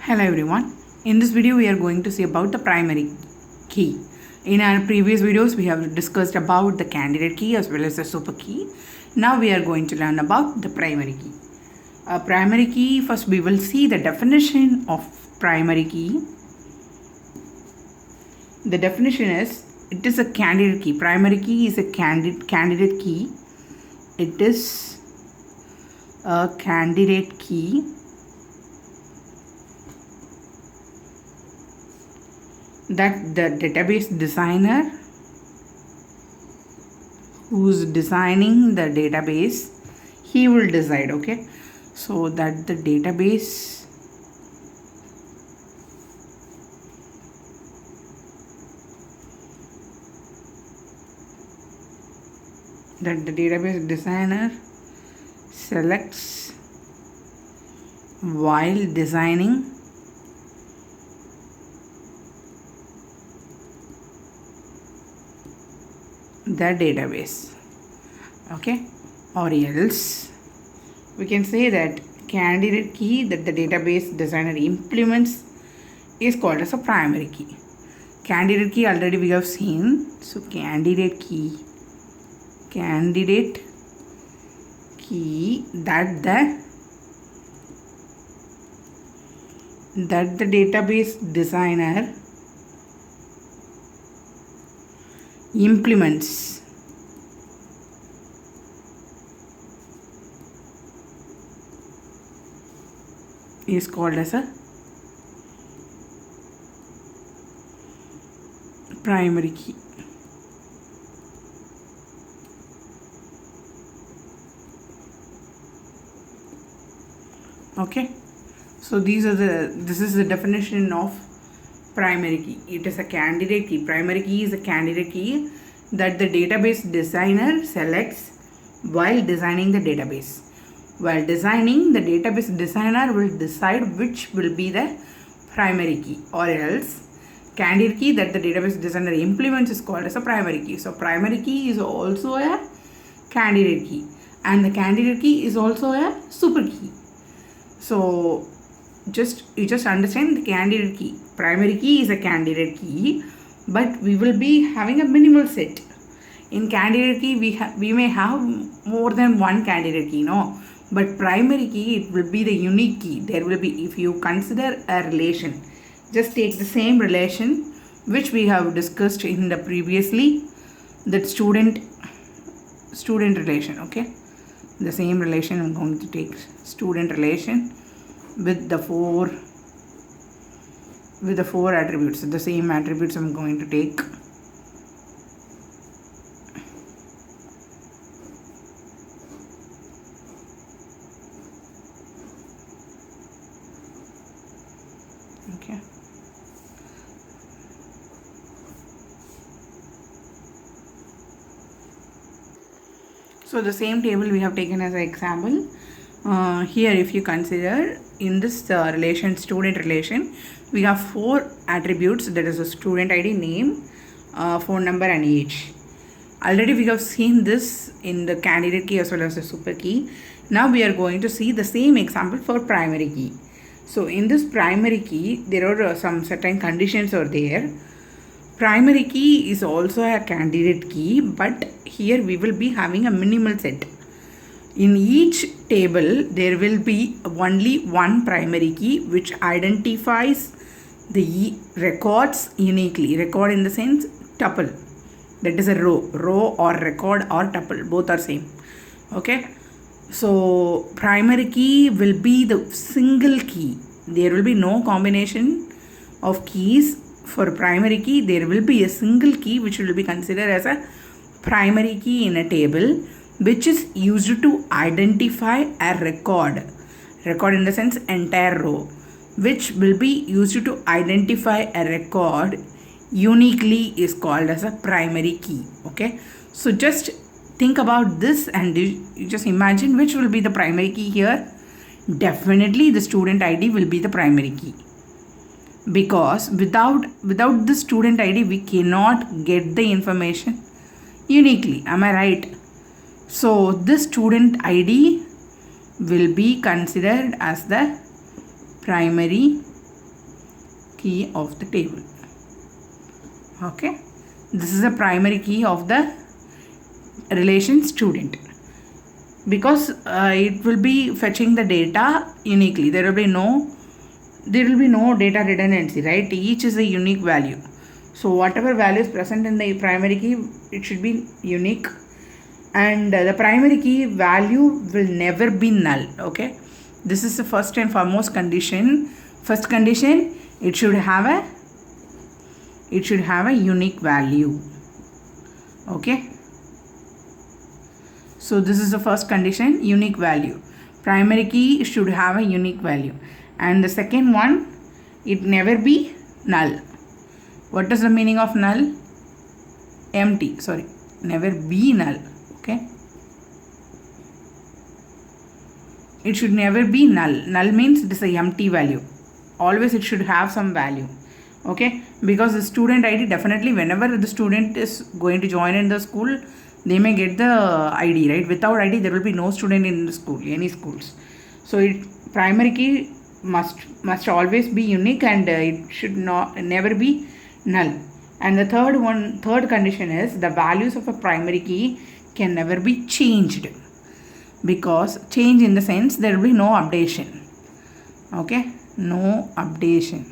Hello everyone. In this video we are going to see about the primary key. In our previous videos we have discussed about the candidate key as well as the super key. Now we are going to learn about the primary key. A primary key, first we will see the definition of primary key. The definition is, it is a candidate key. Primary key is a candidate key. It is a candidate key that the database designer who's designing the database, he will decide, okay? So that the database designer selects while designing the database, okay? Or else we can say that candidate key that the database designer implements is called as a primary key. Candidate key already we have seen. So candidate key that the database designer implements is called as a primary key. Okay, so this is the definition of primary key. It is a candidate key. Primary key is a candidate key that the database designer selects while designing the database. While designing, the database designer will decide which will be the primary key, or else candidate key that the database designer implements is called as a primary key. So primary key is also a candidate key, and the candidate key is also a super key. So you just understand the candidate key. Primary key is a candidate key, but we will be having a minimal set. In candidate key we may have more than one candidate key, no? But primary key, it will be the unique key. There will be, if you consider a relation, just take the same relation which we have discussed in the previously, that student relation, okay? The same relation, I'm going to take student relation with the four attributes. The same attributes I'm going to take. Okay. So the same table we have taken as an example. Here if you consider in this relation, student relation, we have four attributes, that is a student ID, name, phone number and age. Already we have seen this in the candidate key as well as the super key. Now we are going to see the same example for primary key. So in this primary key, there are some certain conditions are there. Primary key is also a candidate key, but here we will be having a minimal set. In each table, there will be only one primary key which identifies the records uniquely. Record in the sense tuple. That is a row or record or tuple. Both are same. Okay. So primary key will be the single key. There will be no combination of keys. For primary key, there will be a single key which will be considered as a primary key in a table, which is used to identify a record in the sense entire row, which will be used to identify a record uniquely is called as a primary key. Okay, so just think about this and you just imagine which will be the primary key here. Definitely the student ID will be the primary key, because without the student ID we cannot get the information uniquely. Am I right? So this student ID will be considered as the primary key of the table. Okay, this is the primary key of the relation student, because it will be fetching the data uniquely. There will be no data redundancy, right? Each is a unique value. So whatever value is present in the primary key, it should be unique, and the primary key value will never be null. Okay, this is the first and foremost condition. First condition, it should have a unique value. Okay, so this is the first condition, unique value. Primary key should have a unique value. And the second one, it never be null. What is the meaning of null? Empty, sorry, never be null. Okay, it should never be null. Null means it is a empty value. Always it should have some value. Okay, because the student ID, definitely whenever the student is going to join in the school, they may get the ID, right? Without ID there will be no student in the school, any schools. So primary key must always be unique, and it should never be null. And the third condition is the values of a primary key can never be changed, because change in the sense there will be no updation. Okay, no updation.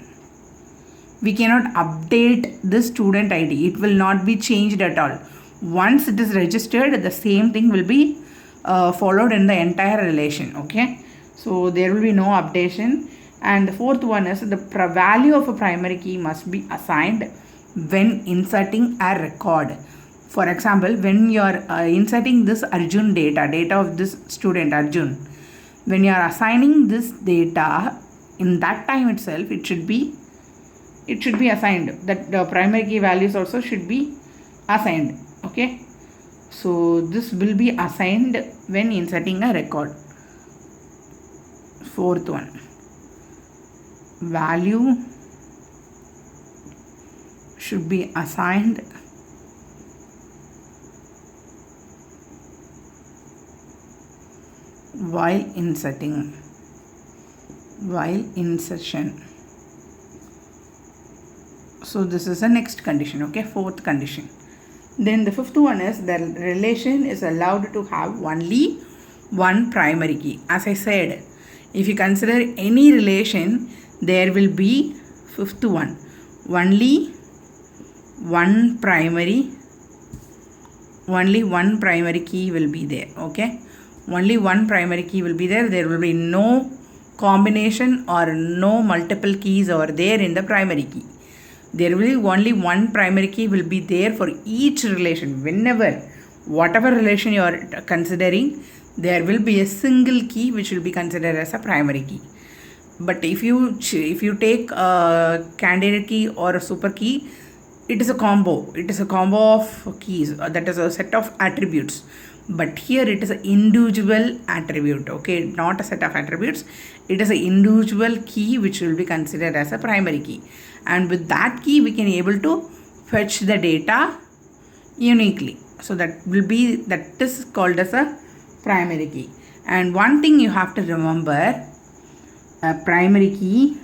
We cannot update the student ID. It will not be changed at all. Once it is registered, the same thing will be followed in the entire relation. Okay, so there will be no updation. And the fourth one is the value of a primary key must be assigned when inserting a record. For example, when you are inserting this Arjun data of this student Arjun, when you are assigning this data, in that time itself it should be assigned. That the primary key values also should be assigned. Okay, so this will be assigned when inserting a record. Fourth one, value should be assigned while insertion. So this is the next condition. Okay, fourth condition. Then the fifth one is the relation is allowed to have only one primary key. As I said, if you consider any relation, there will be fifth one, only one primary key will be there. Okay, only one primary key will be there. There will be no combination or no multiple keys over there in the primary key. There will be only one primary key will be there for each relation. Whatever relation you are considering, there will be a single key which will be considered as a primary key. But if you take a candidate key or a super key, it is a combo. It is a combo of keys. That is a set of attributes. But here it is an individual attribute. Okay, not a set of attributes. It is an individual key which will be considered as a primary key. And with that key, we can able to fetch the data uniquely. So that is called as a primary key. And one thing you have to remember, a primary key,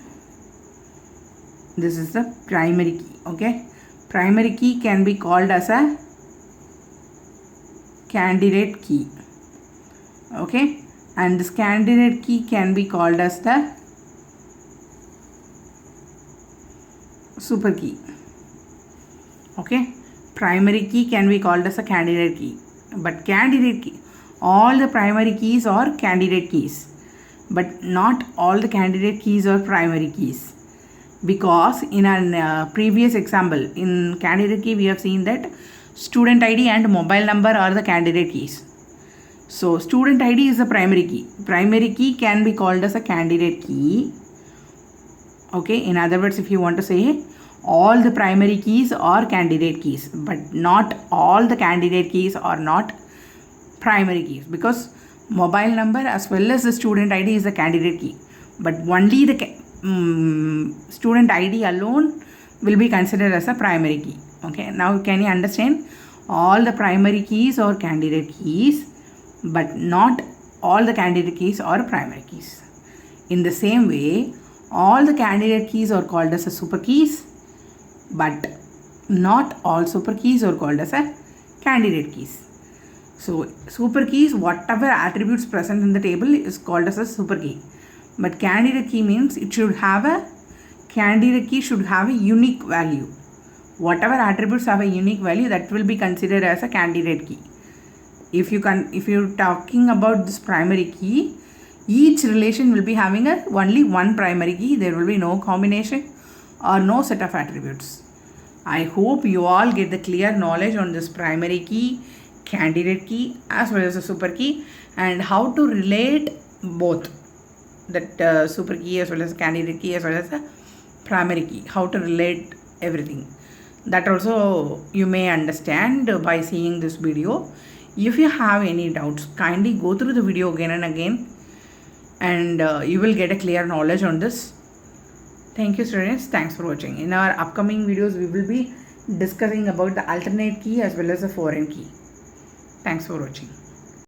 this is the primary key. Okay, primary key can be called as a candidate key. Okay, and this candidate key can be called as the super key. Okay, primary key can be called as a candidate key, but candidate key, all the primary keys are candidate keys, but not all the candidate keys are primary keys, because in our previous example in candidate key we have seen that student ID and mobile number are the candidate keys. So student ID is the primary key. Primary key can be called as a candidate key. Okay, in other words, if you want to say, all the primary keys are candidate keys, but not all the candidate keys are not primary keys, because mobile number as well as the student ID is a candidate key, but only the student ID alone will be considered as a primary key. Okay, now can you understand? All the primary keys are candidate keys, but not all the candidate keys are primary keys. In the same way, All the candidate keys are called as a super keys, but not all super keys are called as a candidate keys. So super keys, whatever attributes present in the table is called as a super key. But candidate key means it should have a candidate key should have a unique value. Whatever attributes have a unique value, that will be considered as a candidate key. If you're talking about this primary key, each relation will be having only one primary key. There will be no combination or no set of attributes. I hope you all get the clear knowledge on this primary key, candidate key as well as a super key, and how to relate both that super key as well as candidate key as well as a primary key, how to relate everything. That also you may understand by seeing this video. If you have any doubts, kindly go through the video again and again, and you will get a clear knowledge on this. Thank you students, thanks for watching. In our upcoming videos we will be discussing about the alternate key as well as the foreign key. Thanks for watching.